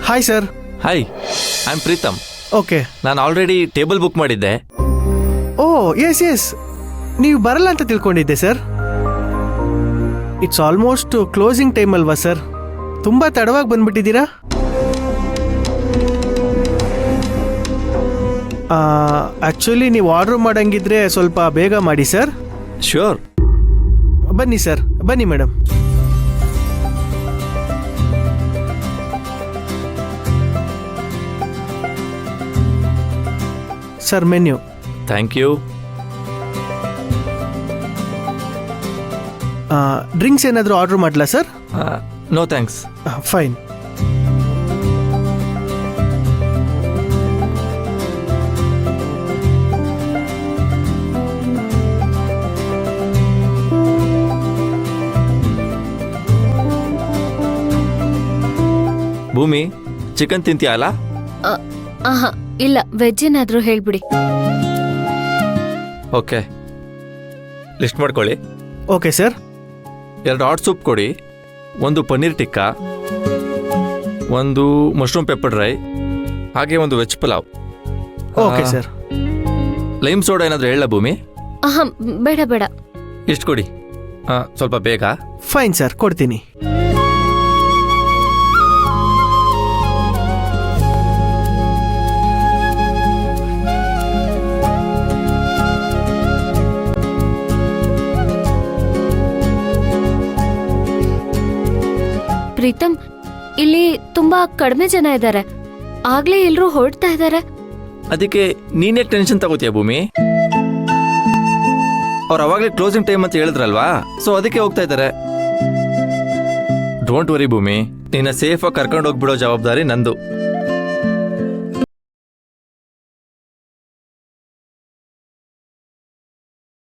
Hi sir. Hi, I am Preetham. Okay. ನಾನು already table book ಮಾಡಿದ್ದೆ. Oh yes ನೀವು ಬರಲ್ಲ ಅಂತ ತಿಳ್ಕೊಂಡಿದ್ದೆ sir. It's almost closing time ಅಲ್ವಾ ಸರ್? ತುಂಬ ತಡವಾಗಿ ಬಂದ್ಬಿಟ್ಟಿದ್ದೀರಾ. ಆ್ಯಕ್ಚುಲಿ ನೀವು ಆರ್ಡ್ರ್ ಮಾಡಂಗಿದ್ರೆ ಸ್ವಲ್ಪ ಬೇಗ ಮಾಡಿ ಸರ್. ಶ್ಯೂರ್. ಬನ್ನಿ ಸರ್, ಬನ್ನಿ madam. Sir menu. Thank you. Drinks ಏನಾದರೂ ಆರ್ಡ್ರ್ ಮಾಡಲಾ sir? No thanks. Fine. Bhumi, chicken ತಿಂತೀಯಾ ಅಲ್ಲ? ಇಲ್ಲ, ವೆಜ್ ಏನಾದರೂ ಹೇಳ್ಬಿಡಿ. ಓಕೆ, ಲಿಸ್ಟ್ ಮಾಡ್ಕೊಳ್ಳಿ. Okay sir. 2 ಹಾಟ್ ಸೂಪ್ ಕೊಡಿ, 1 paneer tikka, 1 mushroom pepper dry, ಹಾಗೆ 1 veg pulao. Okay sir. Lime soda ಏನಾದರೂ ಹೇಳ ಭೂಮಿ? ಬೇಡ ಬೇಡ. ಇಷ್ಟು ಕೊಡಿ, ಸ್ವಲ್ಪ ಬೇಗ. ಫೈನ್ ಸರ್, ಕೊಡ್ತೀನಿ. ಪ್ರೀತಮ್, ಇಲ್ಲಿ ತುಂಬಾ ಕಡಿಮೆ ಜನ ಇದ್ದಾರೆ. ಆಗ್ಲೇ ಎಲ್ರೂ ಹೊರಡ್ತಾ ಇದ್ದಾರೆ. ಅದಕ್ಕೆ ನೀನೇ ಟೆನ್ಷನ್ ತಗೋತೀಯ ಭೂಮಿ? ಅವ್ರು ಅವಾಗಲೇ ಕ್ಲೋಸಿಂಗ್ ಟೈಮ್ ಅಂತ ಹೇಳಿದ್ರಲ್ವಾ, ಸೊ ಅದಕ್ಕೆ ಹೋಗ್ತಾ ಇದ್ದಾರೆ. ಡೋಂಟ್ ವರಿ ಭೂಮಿ, ನಿನ್ನ ಸೇಫಾಗಿ ಕರ್ಕೊಂಡು ಹೋಗ್ಬಿಡೋ ಜವಾಬ್ದಾರಿ ನಂದು.